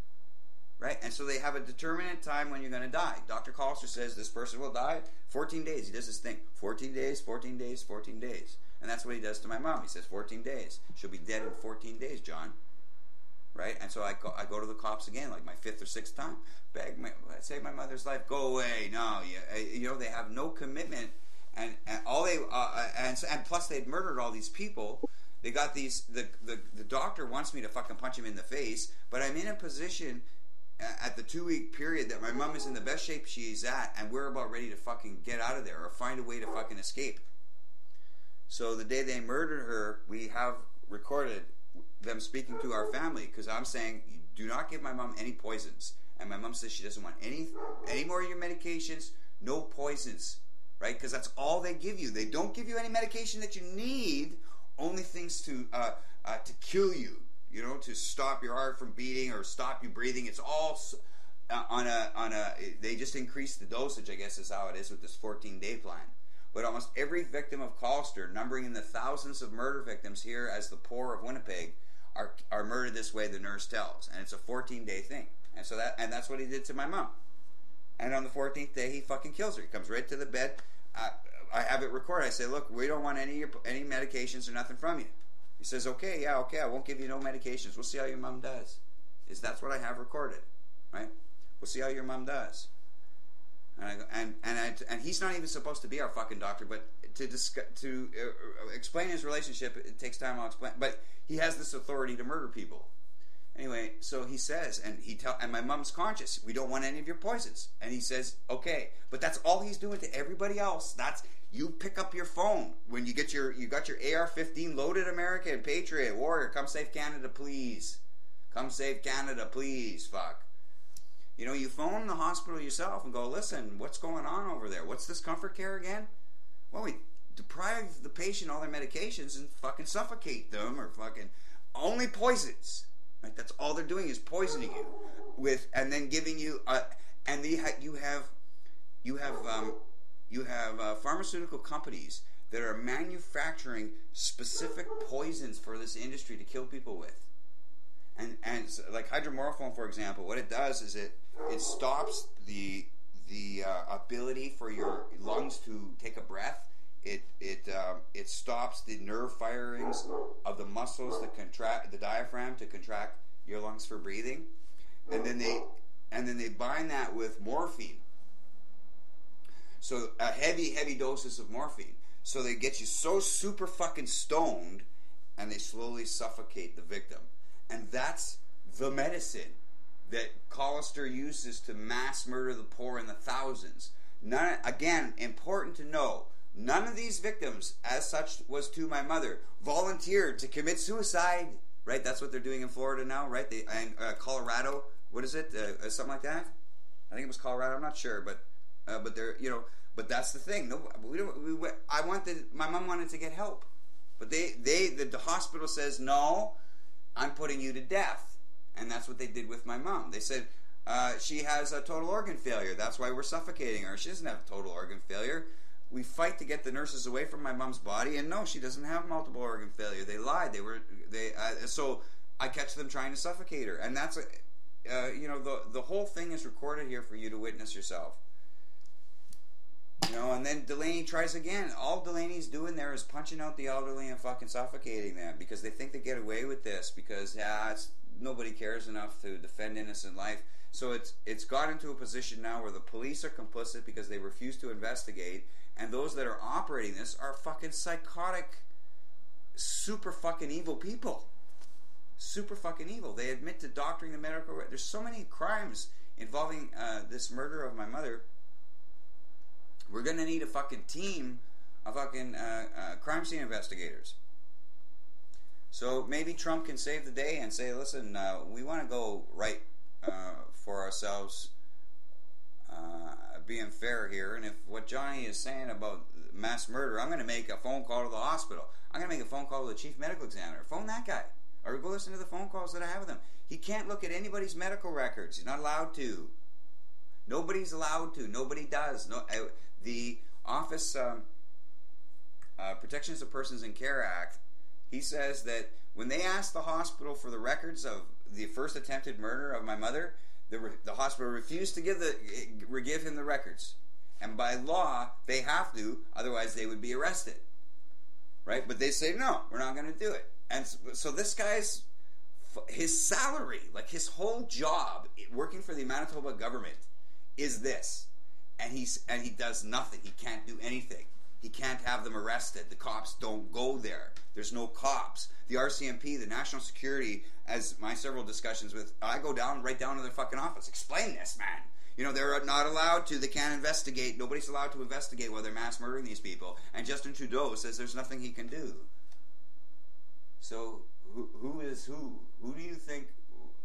Right? And so they have a determinate time when you're going to die. Dr. Collister says this person will die 14 days. He does this thing. 14 days, 14 days, 14 days. And that's what he does to my mom. He says 14 days. She'll be dead in 14 days, John. Right? And so I go to the cops again, like my fifth or sixth time. Save my mother's life. Go away. No, they have no commitment, and all they and plus they'd murdered all these people. They got these. The doctor wants me to fucking punch him in the face, but I'm in a position at the 2-week period that my mom is in the best shape she's at, and we're about ready to fucking get out of there or find a way to fucking escape. So the day they murdered her, we have recorded them speaking to our family, because I'm saying, do not give my mom any poisons. And my mom says she doesn't want any more of your medications, no poisons, right? Because that's all they give you. They don't give you any medication that you need, only things to kill you, to stop your heart from beating or stop you breathing. It's all they just increase the dosage, I guess is how it is with this 14-day plan. But almost every victim of Collister, numbering in the thousands of murder victims here as the poor of Winnipeg, are murdered this way, the nurse tells. And it's a 14-day thing. And so that's what he did to my mom. And on the 14th day, he fucking kills her. He comes right to the bed. I have it recorded. I say, look, we don't want any medications or nothing from you. He says, okay, I won't give you no medications. We'll see how your mom does. That's what I have recorded, right? We'll see how your mom does. And he's not even supposed to be our fucking doctor, but to explain his relationship, it takes time. I'll explain, but he has this authority to murder people. Anyway, so he says, and my mom's conscious. We don't want any of your poisons, and he says, okay, but that's all he's doing to everybody else. You pick up your phone when you got your AR-15 loaded, American Patriot Warrior. Come save Canada, please. Come save Canada, please. Fuck. You phone the hospital yourself and go, listen, what's going on over there? What's this comfort care again? Well, we deprive the patient all their medications and fucking suffocate them, or fucking only poisons. Right? That's all they're doing is poisoning you with, and then giving you, you have pharmaceutical companies that are manufacturing specific poisons for this industry to kill people with. And like hydromorphone, for example, what it does is it stops the ability for your lungs to take a breath it stops the nerve firings of the muscles that contract the diaphragm to contract your lungs for breathing, and then they bind that with morphine. So heavy doses of morphine. So they get you so super fucking stoned, and they slowly suffocate the victim. And that's the medicine that Collister uses to mass murder the poor in the thousands. None, again, important to know, none of these victims, as such was to my mother, volunteered to commit suicide. Right? That's what they're doing in Florida now, right? Colorado, what is it? Something like that? I think it was Colorado. I'm not sure, but they're, but that's the thing. No, my mom wanted to get help, but the hospital says no. I'm putting you to death, and that's what they did with my mom. They said she has a total organ failure. That's why we're suffocating her. She doesn't have total organ failure. We fight to get the nurses away from my mom's body, and no, she doesn't have multiple organ failure. They lied. So I catch them trying to suffocate her, and that's the whole thing is recorded here for you to witness yourself. And then Delaney tries again. All Delaney's doing there is punching out the elderly and fucking suffocating them because they think they get away with this because nobody cares enough to defend innocent life. So it's got into a position now where the police are complicit because they refuse to investigate, and those that are operating this are fucking psychotic, super fucking evil people. Super fucking evil. They admit to doctoring the medical. There's so many crimes involving this murder of my mother. We're going to need a fucking team of fucking crime scene investigators. So maybe Trump can save the day and say, listen, we want to go right for ourselves, being fair here. And if what Johnny is saying about mass murder, I'm going to make a phone call to the hospital. I'm going to make a phone call to the chief medical examiner. Phone that guy. Or go listen to the phone calls that I have with him. He can't look at anybody's medical records. He's not allowed to. Nobody's allowed to. Nobody does. The Office Protections of Persons in Care Act, he says that when they asked the hospital for the records of the first attempted murder of my mother, the hospital refused to give him the records. And by law, they have to, otherwise they would be arrested. Right? But they say, no, we're not going to do it. And so this guy's, his salary, like his whole job working for the Manitoba government is this. And he does nothing. He can't do anything. He can't have them arrested. The cops don't go there. There's no cops. The RCMP, the National Security, as my several discussions with, I go right down to their fucking office. Explain this, man. They're not allowed to. They can't investigate. Nobody's allowed to investigate while they're mass murdering these people. And Justin Trudeau says there's nothing he can do. So who is who? Who do you think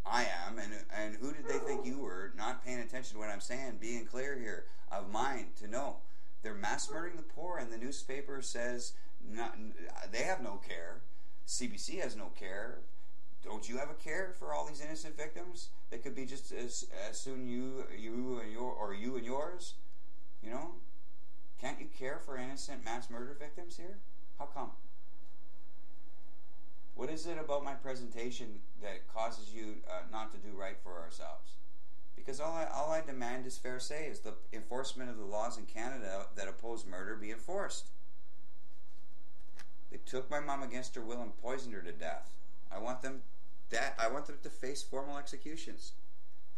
I am, and who did they think you were? Not paying attention to what I'm saying, being clear here of mind to know they're mass murdering the poor, and the newspaper says they have no care. CBC has no care. Don't you have a care for all these innocent victims? They could be just as soon you and yours. Can't you care for innocent mass murder victims here? How come? What is it about my presentation that causes you not to do right for ourselves? Because all I demand is fair say is the enforcement of the laws in Canada that oppose murder be enforced. They took my mom against her will and poisoned her to death. I want them to face formal executions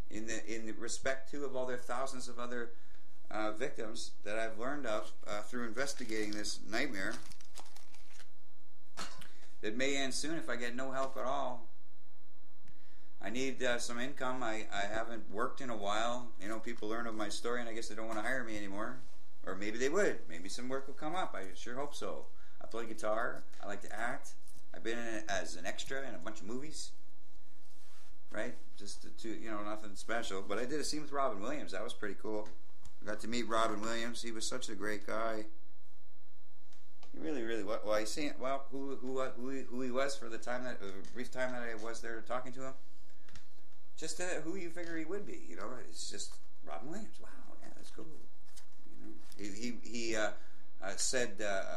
in the respect too of all their thousands of other victims that I've learned of through investigating this nightmare. It may end soon if I get no help at all. I need some income. I haven't worked in a while. People learn of my story, and I guess they don't want to hire me anymore. Or maybe they would. Maybe some work will come up. I sure hope so. I play guitar. I like to act. I've been in it as an extra in a bunch of movies. Right? Just nothing special. But I did a scene with Robin Williams. That was pretty cool. I got to meet Robin Williams. He was such a great guy. He really, really was. Well, I seen who he was for the brief time that I was there talking to him. Just who you figure he would be. It's just Robin Williams. Wow, yeah, that's cool. He said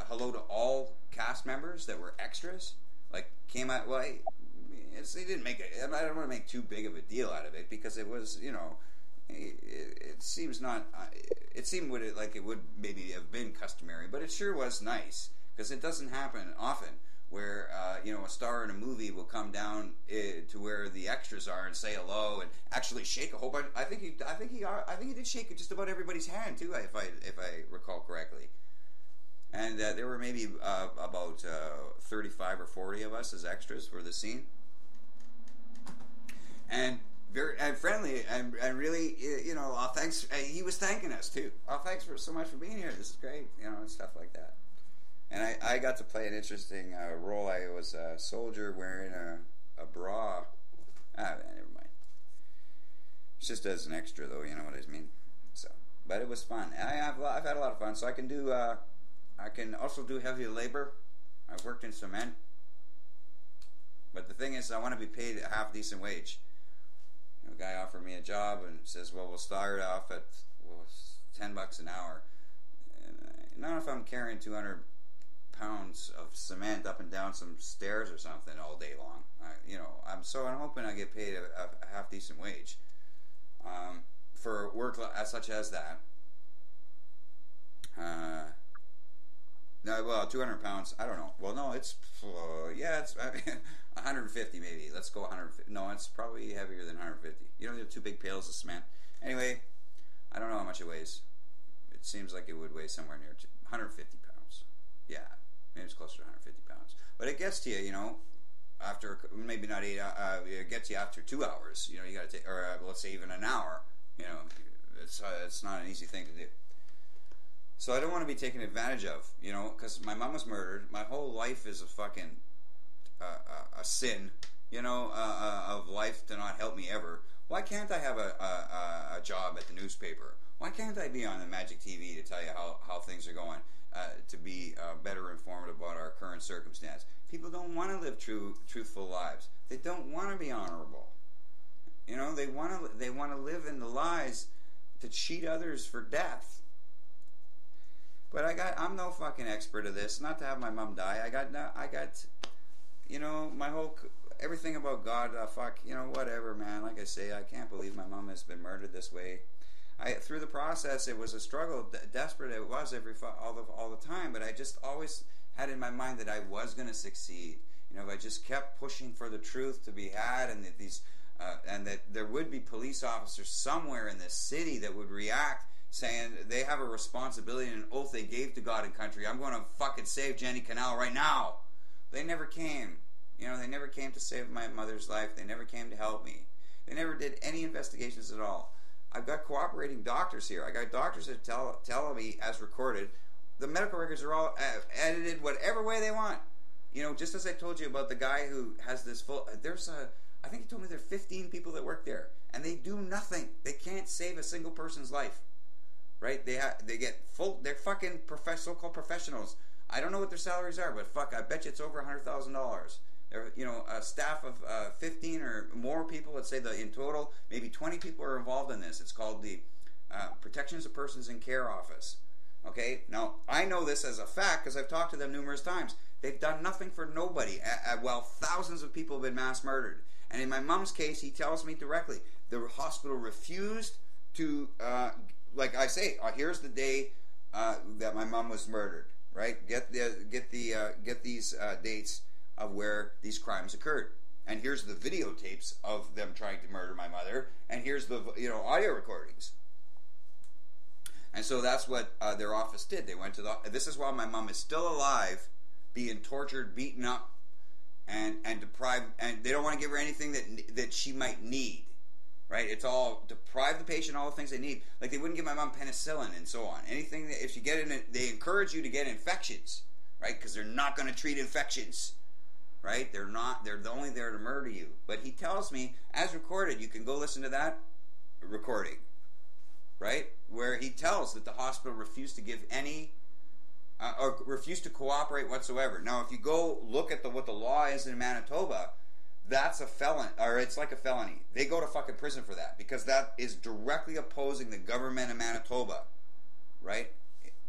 hello to all cast members that were extras. Like came out. Well, he didn't make it. I don't want to make too big of a deal out of it because it was, it seems not. It seemed like it would maybe have been customary, but it sure was nice, because it doesn't happen often where a star in a movie will come down to where the extras are and say hello and actually shake a whole bunch. I think he did shake just about everybody's hand too, if I recall correctly. And there were maybe about 35 or 40 of us as extras for the scene, and very friendly and really, thanks. He was thanking us too. Oh, thanks so much for being here. This is great, and stuff like that. And I got to play an interesting role. I was a soldier wearing a bra. Never mind. It's just as an extra, though. You know what I mean. So, but it was fun. I've had a lot of fun. So I can do. I can also do heavy labor. I've worked in cement. But the thing is, I want to be paid a half decent wage. A guy offered me a job and says, "Well, we'll start off at $10 an hour." And not if I'm carrying 200 pounds of cement up and down some stairs or something all day long. I'm hoping I get paid a half decent wage for work such as that. No, well, 200 pounds. I don't know. Well, no, it's 150 maybe. Let's go 150. No, it's probably heavier than 150. You know, the 2 big pails of cement. Anyway, I don't know how much it weighs. It seems like it would weigh somewhere near 150 pounds. Yeah, maybe it's closer to 150 pounds. But it gets to you, after maybe not 8. It gets you after 2 hours. You got to take, or let's say even an hour. It's not an easy thing to do. So I don't want to be taken advantage of, because my mom was murdered. My whole life is a fucking a sin, of life to not help me ever. Why can't I have a job at the newspaper? Why can't I be on the Magic TV to tell you how things are going, to be better informed about our current circumstance? People don't want to live truthful lives. They don't want to be honorable. They want to live in the lies to cheat others for death. But I'm no fucking expert of this. Not to have my mom die. I got my whole everything about God. Whatever, man. Like I say, I can't believe my mom has been murdered this way. Through the process, it was a struggle, desperate it was all the time. But I just always had in my mind that I was going to succeed. If I just kept pushing for the truth to be had, and that there would be police officers somewhere in this city that would react, saying they have a responsibility and an oath they gave to God and country. I'm going to fucking save Jenny Canal right now. They never came. They never came to save my mother's life. They never came to help me. They never did any investigations at all. I've got cooperating doctors here. I got doctors that tell me, as recorded, the medical records are all edited whatever way they want. Just as I told you about the guy who has this full... I think he told me there are 15 people that work there, and they do nothing. They can't save a single person's life. Right? They get full. They're fucking so-called professionals. I don't know what their salaries are, but fuck, I bet you it's over $100,000. There, a staff of 15 or more people. Let's say in total, maybe 20 people are involved in this. It's called the Protections of Persons in Care Office. Okay. Now I know this as a fact because I've talked to them numerous times. They've done nothing for nobody. While thousands of people have been mass murdered, and in my mom's case, he tells me directly the hospital refused to. Like I say, here's the day that my mom was murdered. Right? Get these dates of where these crimes occurred, and here's the videotapes of them trying to murder my mother, and here's the audio recordings. And so that's what their office did. They went to This is while my mom is still alive, being tortured, beaten up, and deprived, and they don't want to give her anything that she might need. Right? It's all deprive the patient all the things they need. Like they wouldn't give my mom penicillin and so on. Anything that if you get in it, they encourage you to get infections, right? Because they're not going to treat infections, right? They're only there to murder you. But he tells me, as recorded, you can go listen to that recording, right? Where he tells that the hospital refused to give any or refused to cooperate whatsoever. Now, if you go look at what the law is in Manitoba, that's a felon, or it's like a felony. They go to fucking prison for that because that is directly opposing the government of Manitoba, right?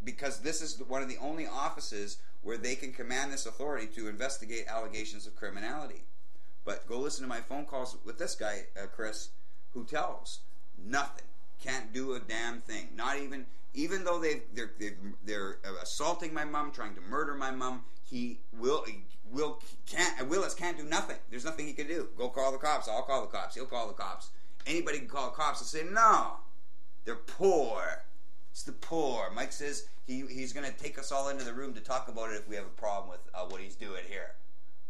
Because this is one of the only offices where they can command this authority to investigate allegations of criminality. But go listen to my phone calls with this guy, Chris, who tells nothing, can't do a damn thing. Not even even though they're assaulting my mom, trying to murder my mom, Willis can't do nothing. There's nothing he can do. Go call the cops. I'll call the cops. He'll call the cops. Anybody can call the cops and say, no, they're poor. It's the poor. Mike says he's going to take us all into the room to talk about it if we have a problem with what he's doing here.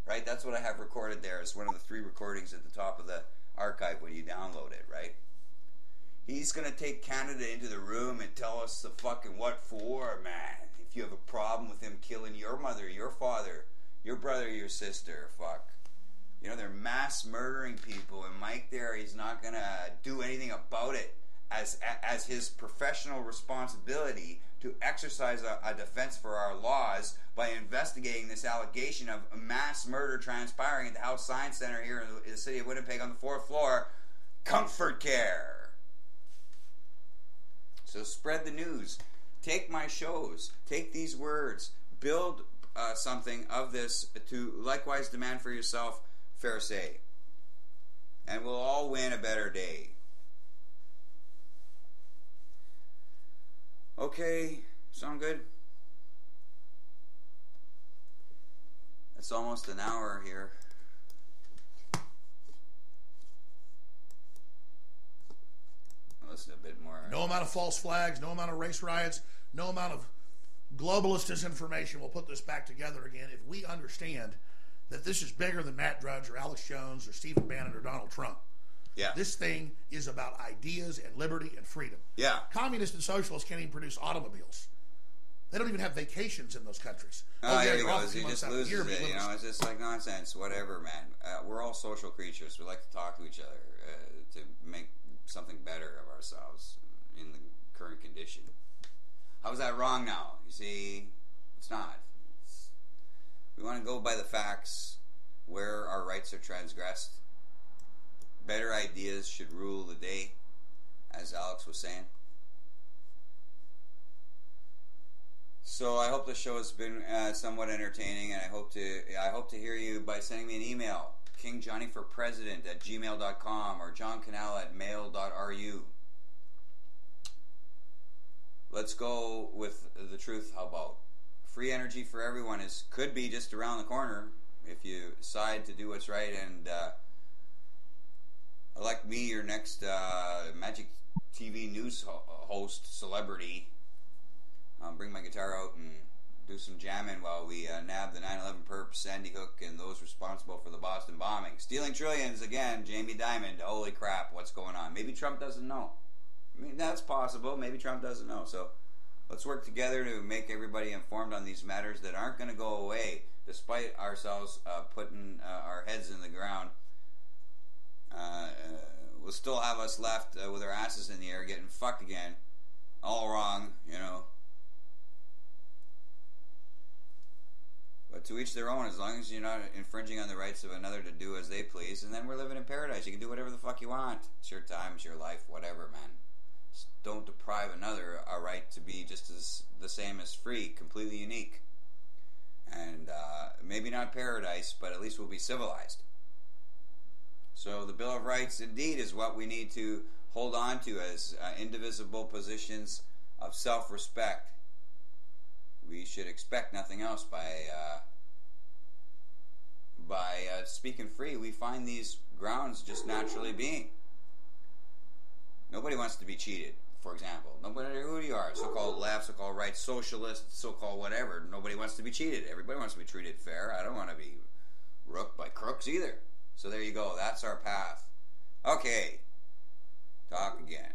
Right? That's what I have recorded there. It's one of the 3 recordings at the top of the archive when you download it, right? He's going to take Canada into the room and tell us the fucking what for, man. If you have a problem with him killing your mother, your father, your brother, your sister, fuck. You know, they're mass murdering people, and Mike there, he's not going to do anything about it as his professional responsibility to exercise a defense for our laws by investigating this allegation of mass murder transpiring at the House Science Center here in the city of Winnipeg on the 4th floor. Comfort care. So spread the news. Take my shows. Take these words. Build something of this to likewise demand for yourself fair say. And we'll all win a better day. Okay, sound good? It's almost an hour here. I'll listen a bit more. No amount of false flags, no amount of race riots, no amount of globalist disinformation will put this back together again if we understand that this is bigger than Matt Drudge or Alex Jones or Stephen Bannon or Donald Trump. Yeah. This thing is about ideas and liberty and freedom. Yeah. Communists and socialists can't even produce automobiles. They don't even have vacations in those countries. There he goes. He just loses it. You know, it's just like nonsense. Whatever, man. We're all social creatures. We like to talk to each other to make something better of ourselves in the current condition. How is that wrong now? You see, it's not. We want to go by the facts where our rights are transgressed. Better ideas should rule the day, as Alex was saying. So I hope the show has been somewhat entertaining, and I hope to hear you by sending me an email, kingjohnnyforpresident@gmail.com or johncanal@mail.ru. Let's go with the truth. How about free energy for everyone could be just around the corner if you decide to do what's right and elect me your next Magic TV news host celebrity. I'll bring my guitar out and do some jamming while we nab the 9/11 perps, Sandy Hook, and those responsible for the Boston bombing. Stealing trillions again, Jamie Dimon. Holy crap, what's going on? Maybe Trump doesn't know. I mean, that's possible. Maybe Trump doesn't know. So let's work together to make everybody informed on these matters that aren't going to go away despite ourselves putting our heads in the ground. Will still have us left with our asses in the air getting fucked again. All wrong, you know. But to each their own, as long as you're not infringing on the rights of another to do as they please, and then we're living in paradise. You can do whatever the fuck you want. It's your time, it's your life, whatever, man. Just don't deprive another a right to be just as the same as free, completely unique. And maybe not paradise, but at least we'll be civilized. So the Bill of Rights, indeed, is what we need to hold on to as indivisible positions of self-respect. We should expect nothing else by speaking free. We find these grounds just naturally being. Nobody wants to be cheated, for example. No matter who you are, so-called left, so-called right, socialist, so-called whatever. Nobody wants to be cheated. Everybody wants to be treated fair. I don't want to be rooked by crooks either. So there you go. That's our path. Okay. Talk again.